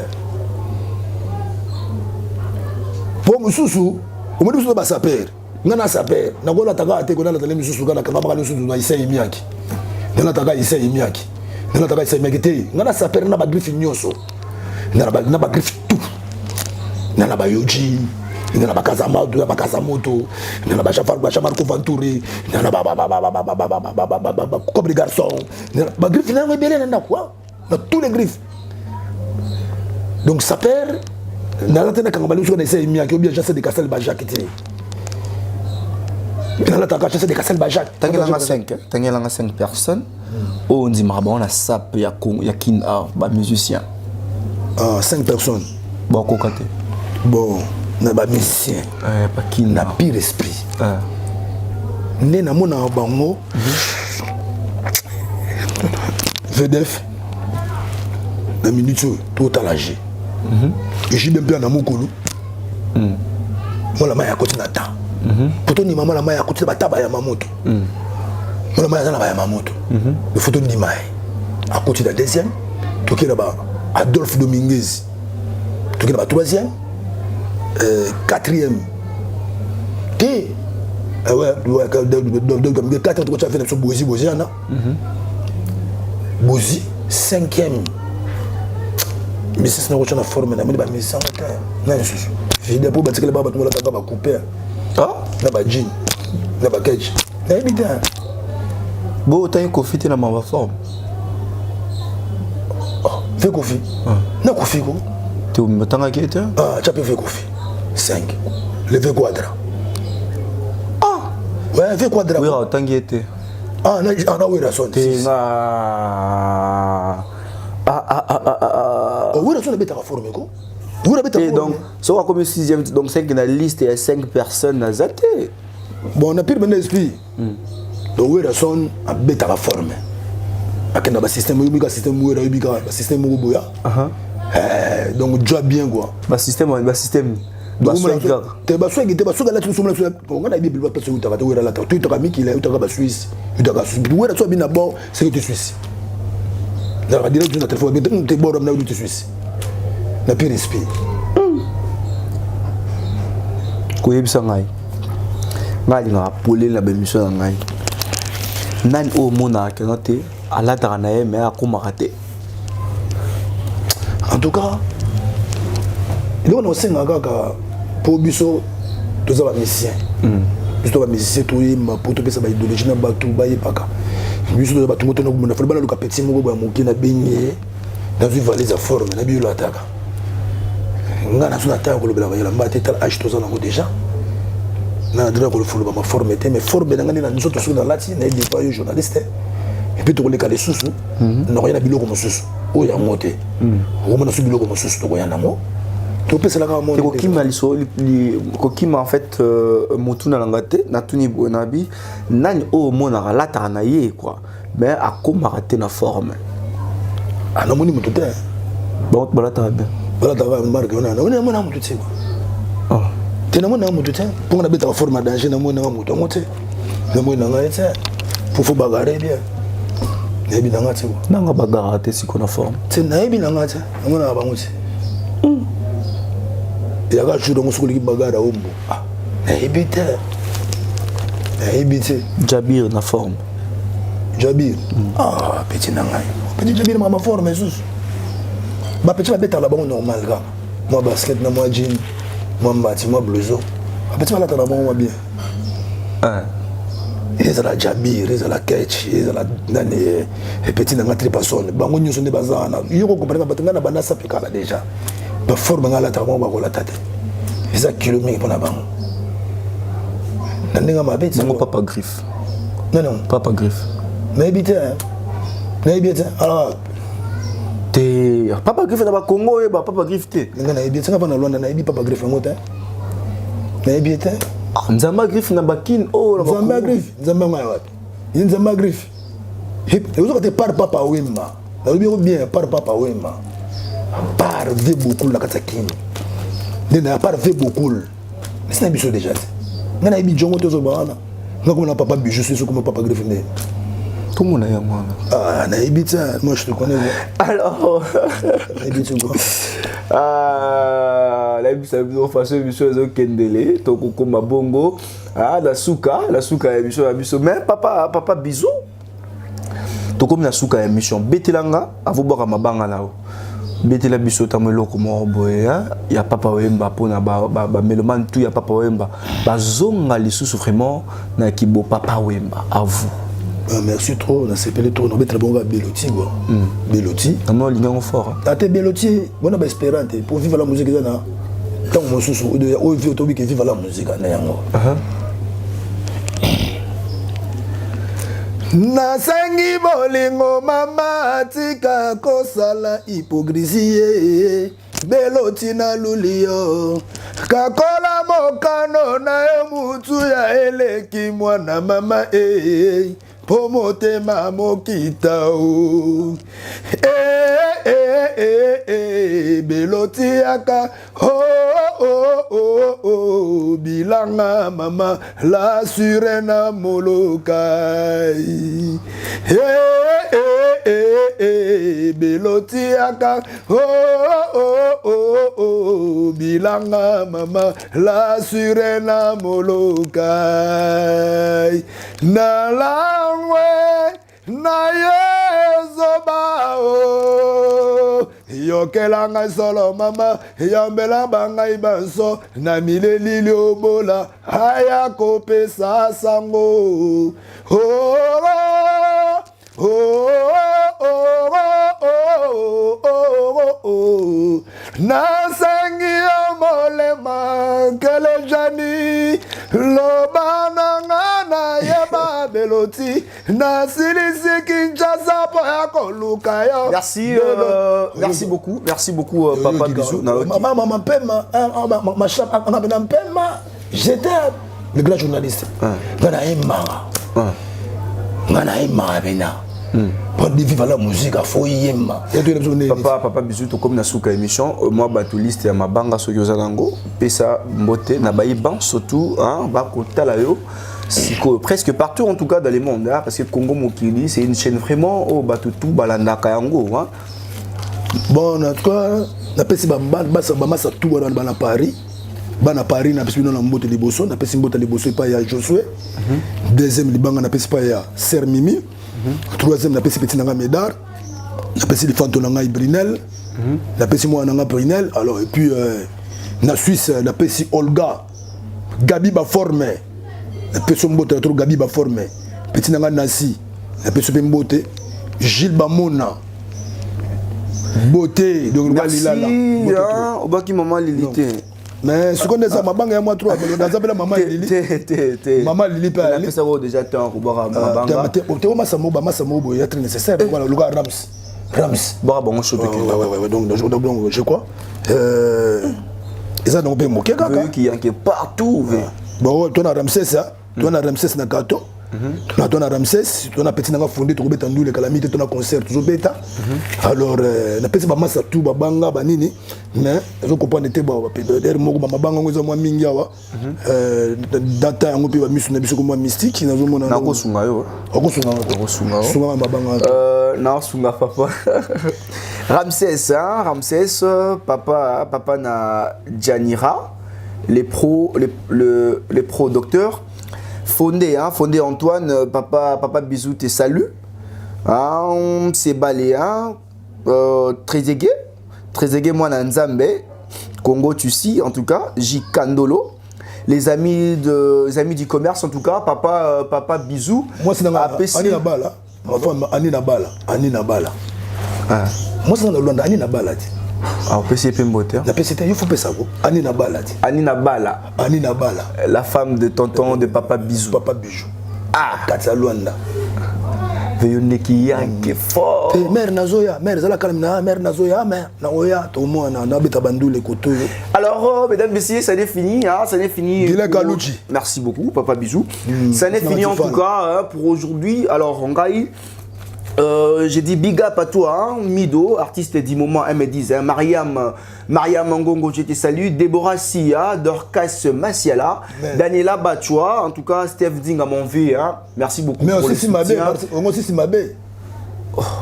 pour mususu au moins mususu ba ça perd ngana ça perd na gola taka te kona la tele mususu kana kama ba mususu na isa imiaki na taka isa imiaki na taka isa imiaki te ngana ça perd na ba griffe nyoso na ba griffe tout na ba yoji na ba kazamoto na ba chafar ko venturi na ba comme les garçons ba griffe na rebelle na quoi na tous les griffes donc ça perd na la tena kangaba luso na essaye miaki ou bien j'essaie de casser le bajak té na la taka j'essaie de casser le bajak tangela 5 personnes on dit marabon na sap ya kin ba musicien 5 personnes bon kokate bon na ba musicien pas kin na pire esprit né na mona bango VDF na minute total âgé et j'ai bien na mokolo moi la maya côté na ta photo ni maman la maya côté ba taba ya mamoto moi la maya na ba ya mamoto le photo ni mai à côté de la deuxième to ki na ba Adolphe Dominguez to ki na ba troisième quatrième T ouais donc quatrième to fait sur Bozi na Bozi cinquième mais c'est na ko na forme na ba mission na je vide pour battre les baba tout la taka ba couper na ba jean na ba cage na évident bo tan ko fité na ma forme fait kofi na kofi ko tu me tanga kete tu peux faire kofi 5 le V quadra ouais V quadra oui tangete na oui raison oui raison beta formé ko et donc soit comme 6e donc 5 na liste et 5 personnes na zaté bon na pire ben esprit donc oui raison a beta formé akenda ba système ubika système wera ubika ba système uboya donc job bien quoi ba système ba swagga te ba swagga la tu somla on a bible pas sur ta wera la tu ta miki la tu ta ba Suisse tu ta wera so bina bon c'est que tu Suisse na ba dire tu na téléphone tu bon na tu Suisse na pire esprit ko yebisa ngai na polé na ba mission ngai nani o mona kanate ala taranaye mais akomaka en tout cas il on osenga kaka pour biso toza ba musicien biso ba musicien to yima pour to pesa ba idéologie na batu ba yepaka biso toza batu moto na kumuna fala bana luka petit moko ba moki na benye dans une valise à forme na biyo ataka ngana suna ta ko lobela ba yela mbate tal âge toza na ko déjà na dira ko le fulu ba ma forme te mais forme na ngani na nzoto so na lati na dit pas yo journaliste et puis tu les sous non rien à biloko mosusu o ya moté o mona su biloko mosusu to ya namo to pesa la kama ko kima liso ko kima en fait motuna langate na tuni bonabi nani o mona lata na ye quoi mais akoma raté na forme ana moni mutu te bon balata bien balata va marque on a mona mutu te quoi tena mona mutu te pour na beta forme danger na mona mutu moté na mona ngate pour faut bagarrer bien yebi nanga ti nanga bagara te siko na forme te na yebi nanga te ngona ba nguti ya ga judo musukuli bagara ombo Naïbité. Jabir na forme. Jabir. Ah, petit nangai. Petit Jabir ma forme sous. Ba petit va bête là-bas normal gars. Moi basket na moi jean, moi mbati, moi blouson. Petit va là là-bas moi bien. Ils ont la Jabir, ils ont la Ketch, ils ont la nani petit nangai tripason. Bango nyoso ne bazana. Yo ko comprendre ba tanga na bana sapika là déjà. Ba forme ngala ta moi ba ko la tête. Ils ont kilomètres pour la bango. Non, papa griffe. Non. Papa griffe. Naïbité. Alors. Papa griffe dans le Congo, papa griffe. Naïbité, ça va dans Luanda, naïbi papa griffe en mot. Naïbité. Nzamba griffe na bakin. Oh, Nzamba griffe. Nzamba griffe. Vous avez par papa Wemba. Vous bien par papa Wemba. Par V beaucoup la Katakine. N'a pas V beaucoup. Mais c'est un bichot déjà. Je suis un peu de temps. Je papa bijou, je suis comme papa griffiné. Tout le monde a moi. Ah, moi je te connais. Alors, la émission façon émission Kendele, Toko Mabongo, la souka émission, mais papa bisou. Toko na souka émission, Betelanga, avo boka mabanga là. Betela biso tamelo ko mo boya ya papa Wemba pona ba meloman tout ya papa Wemba bazonga lisusu vraiment na kibo papa Wemba à vous. Merci trop, on a s'appelé trop, on a très bon gars Beloti quoi. Beloti. Non lingo fort. Ate Beloti, on a espérante pour vivre la musique là. Tant mon sous de o vivre to que vivre la musique na yango. Nasangi bolingo mama tika kosala hypocrisie Beloti na lulio kakola mokano na yo mutu ya eleki mwana mama po motema mokita o Beloti aka bilanga mama la surena molokai Beloti aka bilanga mama la surena molokai na langwe na yezoba o yokelanga solo mama yambela bangai banso na mileli obola aya kopesa sango nasangi molema kele jani lobana ngana yeba Beloti na silisi Kinshasa po ya koluka yo. Merci beaucoup papa bisou maman pema ma chap on a ben pema j'étais le grand journaliste ngana imma bena pour vivre la musique à foyema papa bisou to comme na suka émission moi batuliste ya mabanga soki ozalango pesa mbote na bayiban surtout ba kotala yo presque partout en tout cas dans le monde parce que Congo Mokili c'est une chaîne vraiment au batutu balandaka yango bon en tout cas na pesi ba massa tout dans Paris bana Paris na pesi na mbote liboso na pesi mbote liboso pa ya Josué deuxième libanga na pesi pa ya Ser Mimi troisième na pesi petit nanga Médard na pesi le fantôme nanga Brinel na pesi moi nanga Brinel alors et puis na Suisse na pesi Olga Gabi ba formé na pesi mbote trop Gabi ba formé petit nanga Nasi na pesi pe mbote Gilles Bamona beauté donc Lilala obaki maman Lilité mais ce qu'on est ça mabanga ya moi trop dans ça bela maman Lili maman Lili pa elle ça déjà temps ko bora mabanga te o massa mobo ya très nécessaire voilà le gars Rams bora bon chope ouais donc je crois ils ont donc bien moqué kaka qui est partout bon toi na Ramsès ça toi na Ramsès na Kato toi na Ramsès toi na petit nanga fondé to beta ndule calamité toi na concert toujours beta alors na petit ba massa tout ba banga ba nini mais je comprends n'était ba der moko ba mabanga ngoza mwa mingi awa data yango pe ba misu na biso ko mwa mystique na zo mona na ko sunga yo sunga mabanga na sunga papa Ramsès papa na Janira les pros docteurs. Fondé Antoine, papa bisous, te salue. C'est Baléa, Trezeguet Mwana Nzambe, Congo Tussi, en tout cas, J. Kandolo. Les amis du commerce, en tout cas, papa bisous. Moi, c'est dans Anina Bala. Anina Bala. Moi, c'est dans le Anina Bala. Ah, on peut s'y pémoter. La PCT, il faut pas savoir. Anina Bala. Anina Bala. La femme de tonton de papa bisous. Papa bijou. Ah, Katsaluanda. Veyoneki yanke fort. Mère Nazoya, mère Zala Kalamina, mère Nazoya, mère Naoya, tout le monde a bêta bandou les couteaux. Alors, mesdames, messieurs, ça n'est fini. Ça n'est fini. Merci beaucoup, papa bisous. Ça n'est fini en tout cas pour aujourd'hui. Alors, on gagne. J'ai dit big up à toi, Mido, artiste du moment M10, Mariam Ngongo, je te salue, Déborah Sia, Dorcas Massiala, Daniela Bachoua, en tout cas Steve Ding à mon vie, merci beaucoup. Mais aussi Simabé,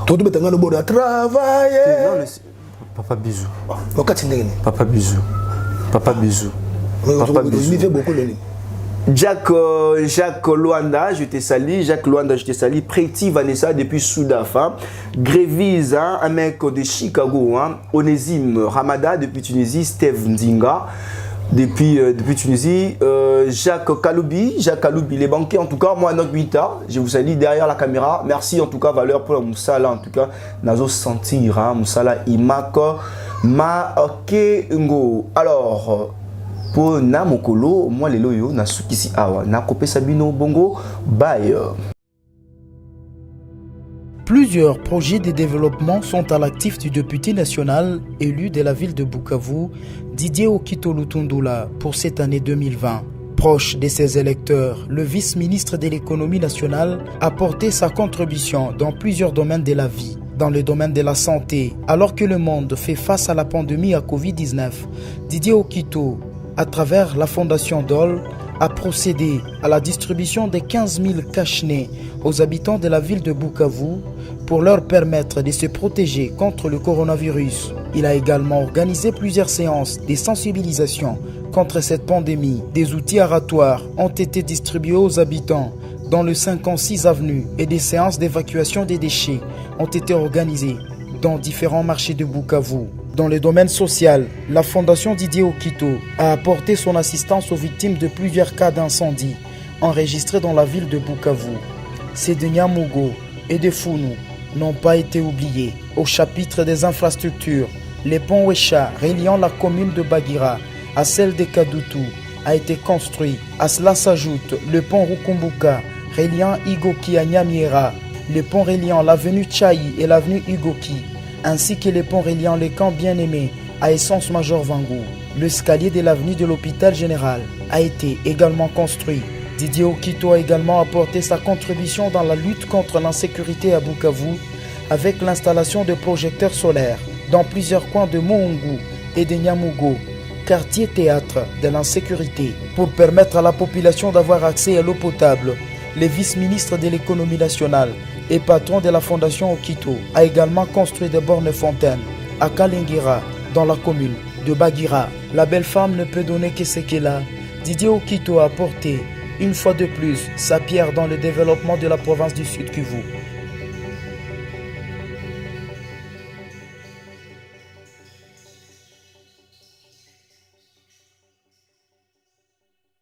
tout le monde est en travailler. Papa bisous. Papa bisous. Jacques Luanda, je te salue. Preti Vanessa depuis Soudaf. Grévise, un mec de Chicago. Onésime Ramada depuis Tunisie. Steve Ndinga depuis Tunisie. Jacques Kaloubi, les banquiers. En tout cas, moi, notre 8 je vous salue derrière la caméra. Merci en tout cas, Valeur pour la Moussala. En tout cas, Nazo sentir Moussala Imako Maokengo. Alors. Pour Namokolo, moi les loyo na sukisi awa na kopé Sabino Bongo bye. Plusieurs projets de développement sont à l'actif du député national élu de la ville de Bukavu, Didier Okito Lutundula, pour cette année 2020. Proche de ses électeurs, le vice-ministre de l'économie nationale a porté sa contribution dans plusieurs domaines de la vie. Dans le domaine de la santé, alors que le monde fait face à la pandémie à Covid-19, Didier Okito, à travers la fondation DOL, a procédé à la distribution de 15 000 cache-nez aux habitants de la ville de Bukavu pour leur permettre de se protéger contre le coronavirus. Il a également organisé plusieurs séances de sensibilisation contre cette pandémie. Des outils aratoires ont été distribués aux habitants dans le 56 avenue et des séances d'évacuation des déchets ont été organisées dans différents marchés de Bukavu. Dans le domaine social, la fondation Didier Okito a apporté son assistance aux victimes de plusieurs cas d'incendie enregistrés dans la ville de Bukavu. Ces de Nyamugo et de Founou n'ont pas été oubliés. Au chapitre des infrastructures, le pont Wesha reliant la commune de Bagira à celle de Kadutu a été construit. À cela s'ajoute le pont Rukumbuka reliant Igoki à Nyamiera, le pont reliant l'avenue Tchaï et l'avenue Igoki, ainsi que les ponts reliant les camps bien-aimés à Essence Major Vangou. L'escalier de l'avenue de l'hôpital général a été également construit. Didier Okito a également apporté sa contribution dans la lutte contre l'insécurité à Bukavu avec l'installation de projecteurs solaires dans plusieurs coins de Mohungu et de Nyamugo, quartier théâtre de l'insécurité, pour permettre à la population d'avoir accès à l'eau potable. Le vice-ministre de l'économie nationale et patron de la fondation Okito a également construit des bornes fontaines à Kalingira, dans la commune de Bagira. La belle femme ne peut donner que ce qu'elle a. Didier Okito a apporté une fois de plus sa pierre dans le développement de la province du Sud Kivu.